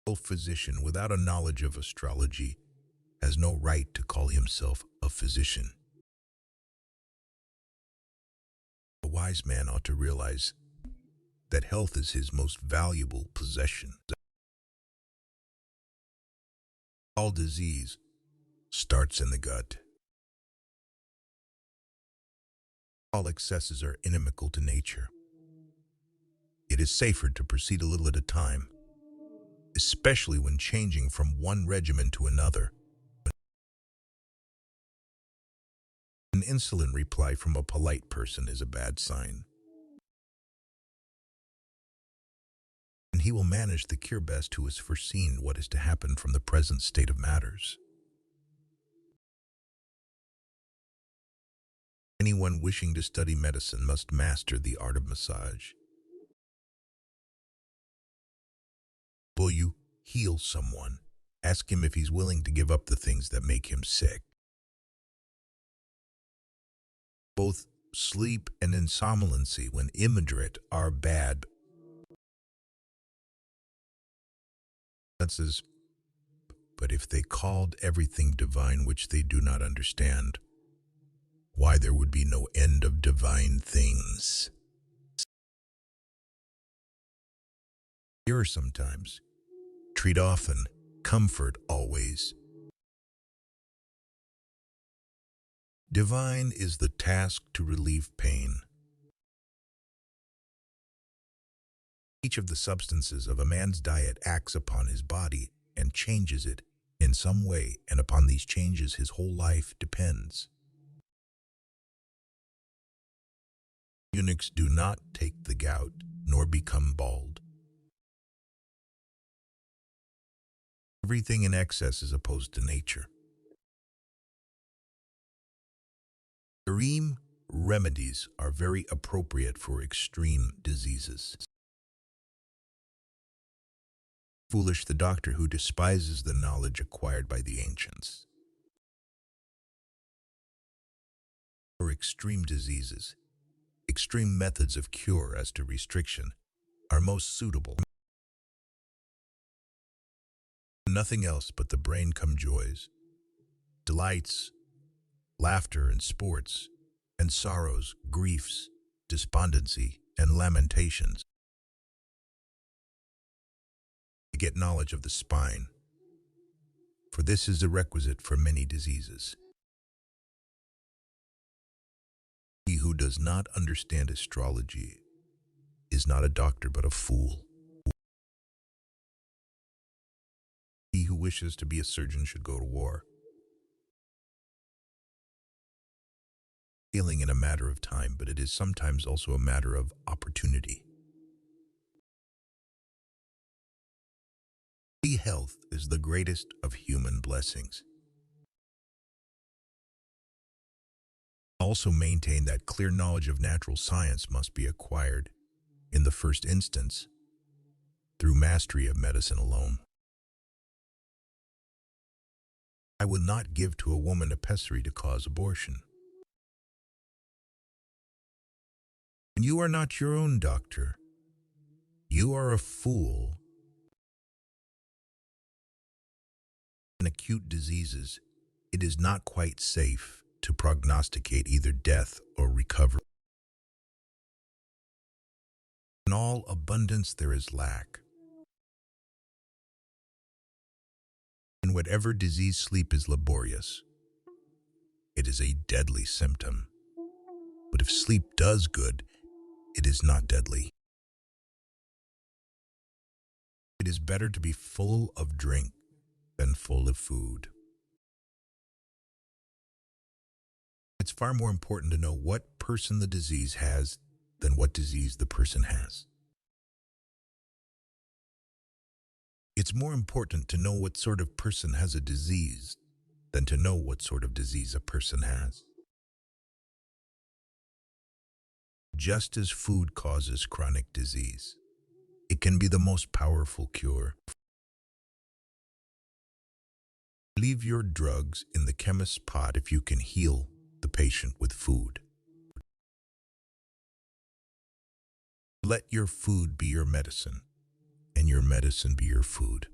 A physician without a knowledge of astrology has no right to call himself a physician. A wise man ought to realize that health is his most valuable possession. All disease starts in the gut. All excesses are inimical to nature. It is safer to proceed a little at a time, especially when changing from one regimen to another. An insolent reply from a polite person is a bad sign. And he will manage the cure best who has foreseen what is to happen from the present state of matters. Anyone wishing to study medicine must master the art of massage. Will you heal someone? Ask him if he's willing to give up the things that make him sick. Both sleep and insomnolency, when immoderate, are bad. But if they called everything divine which they do not understand, why there would be no end of divine things. Cure sometimes, treat often, comfort always. Divine is the task to relieve pain. Each of the substances of a man's diet acts upon his body and changes it in some way, and upon these changes his whole life depends. Eunuchs do not take the gout, nor become bald. Everything in excess is opposed to nature. Extreme remedies are very appropriate for extreme diseases. Foolish the doctor who despises the knowledge acquired by the ancients. For extreme diseases, extreme methods of cure as to restriction are most suitable. Nothing else but the brain come joys, delights, laughter and sports, and sorrows, griefs, despondency, and lamentations. To get knowledge of the spine, for this is a requisite for many diseases. He who does not understand astrology is not a doctor but a fool. He who wishes to be a surgeon should go to war. Healing in a matter of time, but it is sometimes also a matter of opportunity. Health is the greatest of human blessings. Also maintain that clear knowledge of natural science must be acquired, in the first instance, through mastery of medicine alone. I will not give to a woman a pessary to cause abortion. And you are not your own doctor. You are a fool. In acute diseases, it is not quite safe to prognosticate either death or recovery. In all abundance there is lack. In whatever disease sleep is laborious, it is a deadly symptom. But if sleep does good, it is not deadly. It is better to be full of drink than full of food. It's far more important to know what person the disease has than what disease the person has. It's more important to know what sort of person has a disease than to know what sort of disease a person has. Just as food causes chronic disease, it can be the most powerful cure. Leave your drugs in the chemist's pot if you can heal the patient with food. Let your food be your medicine, and your medicine be your food.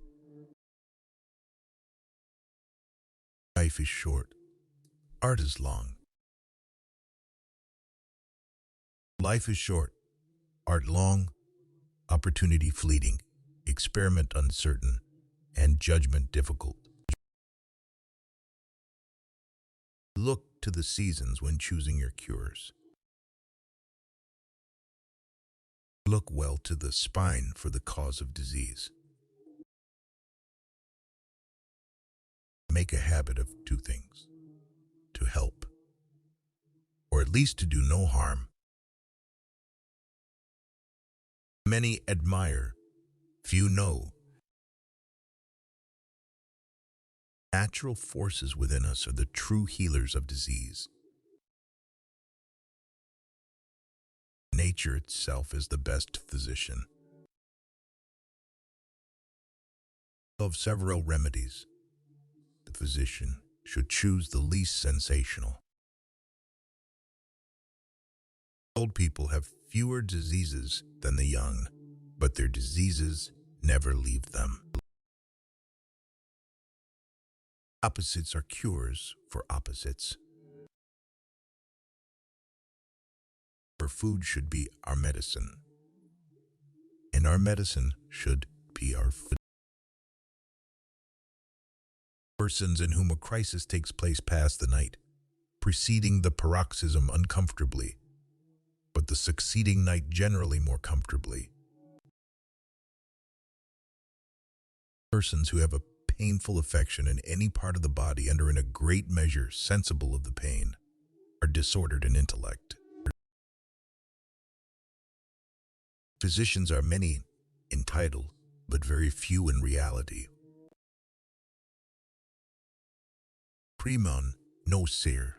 Life is short. Art is long. Life is short. Art long. Opportunity fleeting. Experiment uncertain. And judgment difficult. Look to the seasons when choosing your cures. Look well to the spine for the cause of disease. Make a habit of two things: to help, or at least to do no harm. Many admire, few know. Natural forces within us are the true healers of disease. Nature itself is the best physician. Of several remedies, the physician should choose the least sensational. Old people have fewer diseases than the young, but their diseases never leave them. Opposites are cures for opposites. Our food should be our medicine, and our medicine should be our food. Persons in whom a crisis takes place pass the night, preceding the paroxysm uncomfortably, but the succeeding night generally more comfortably. Persons who have a painful affection in any part of the body and are in a great measure sensible of the pain are disordered in intellect. Physicians are many in title, but very few in reality. Primum nocere.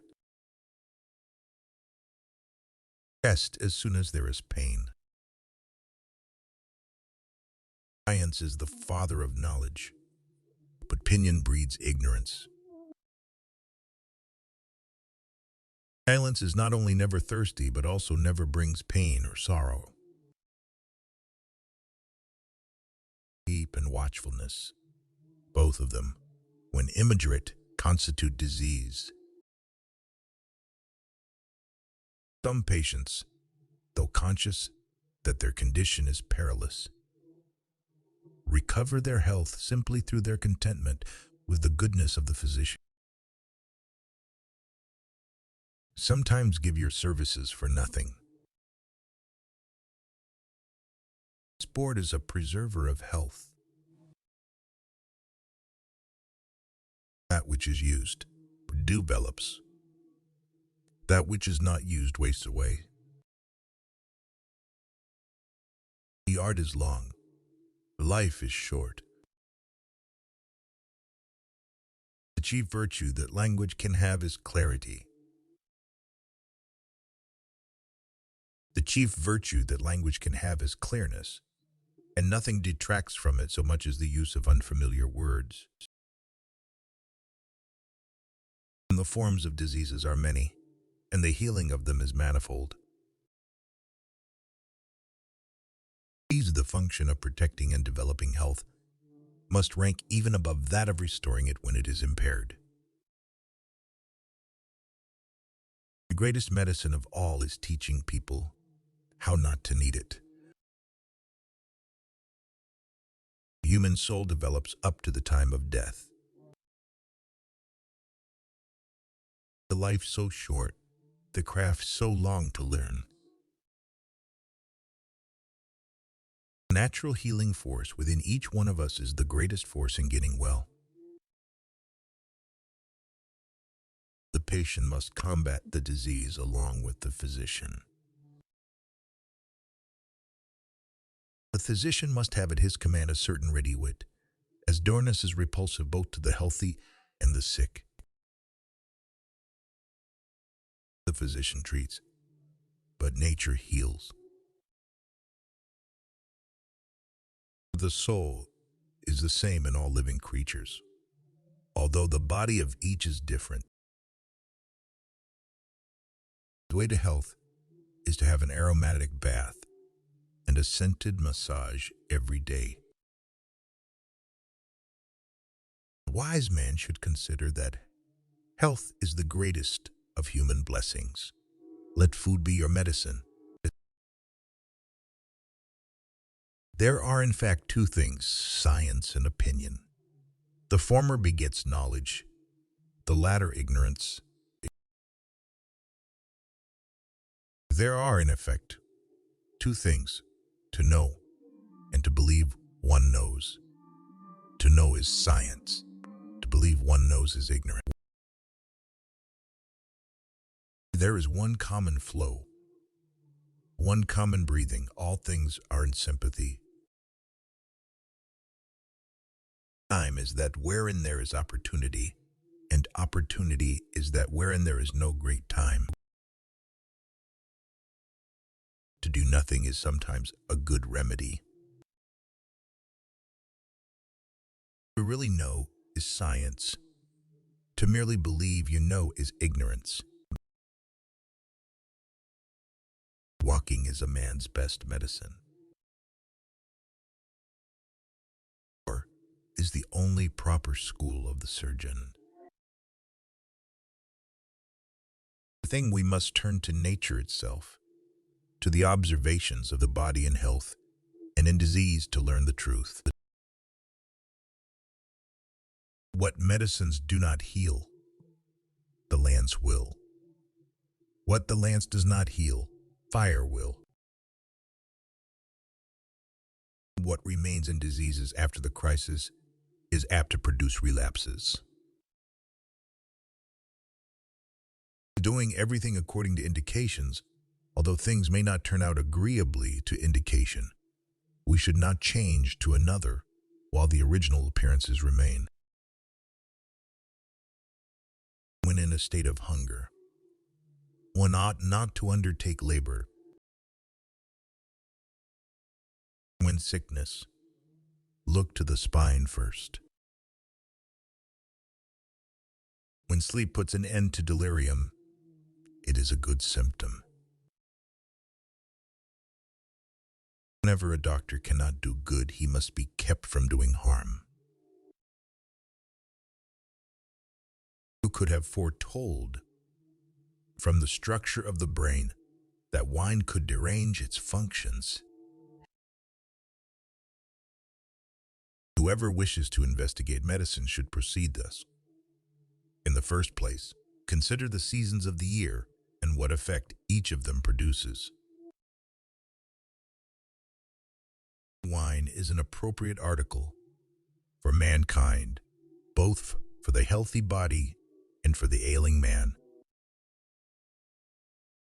Rest as soon as there is pain. Science is the father of knowledge, but opinion breeds ignorance. Silence is not only never thirsty, but also never brings pain or sorrow. Sleep and watchfulness, both of them, when immoderate, constitute disease. Some patients, though conscious that their condition is perilous, recover their health simply through their contentment with the goodness of the physician. Sometimes give your services for nothing. Sport is a preserver of health. That which is used develops. That which is not used wastes away. The art is long. Life is short. The chief virtue that language can have is clarity. The chief virtue that language can have is clearness, and nothing detracts from it so much as the use of unfamiliar words. The forms of diseases are many, and the healing of them is manifold. These, the function of protecting and developing health, must rank even above that of restoring it when it is impaired. The greatest medicine of all is teaching people how not to need it. The human soul develops up to the time of death. The life so short, the craft so long to learn. The natural healing force within each one of us is the greatest force in getting well. The patient must combat the disease along with the physician. The physician must have at his command a certain ready wit, as dourness is repulsive both to the healthy and the sick. The physician treats, but nature heals. The soul is the same in all living creatures, although the body of each is different. The way to health is to have an aromatic bath and a scented massage every day. A wise man should consider that Health is the greatest of human blessings. Let food be your medicine. There are in fact two things, science and opinion. The former begets knowledge, the latter ignorance. There are in effect two things, to know and to believe one knows. To know is science, to believe one knows is ignorance. There is one common flow, one common breathing. All things are in sympathy. Time is that wherein there is opportunity, and opportunity is that wherein there is no great time. To do nothing is sometimes a good remedy. To really know is science. To merely believe you know is ignorance. Walking is a man's best medicine. Or is the only proper school of the surgeon. The thing we must turn to nature itself, to the observations of the body in health and in disease to learn the truth. What medicines do not heal, the lance will. What the lance does not heal, fire will. What remains in diseases after the crisis is apt to produce relapses. Doing everything according to indications, although things may not turn out agreeably to indication, we should not change to another while the original appearances remain. When in a state of hunger, one ought not to undertake labor. When sickness, look to the spine first. When sleep puts an end to delirium, it is a good symptom. Whenever a doctor cannot do good, he must be kept from doing harm. Who could have foretold from the structure of the brain that wine could derange its functions? Whoever wishes to investigate medicine should proceed thus. In the first place, consider the seasons of the year and what effect each of them produces. Wine is an appropriate article for mankind, both for the healthy body and for the ailing man.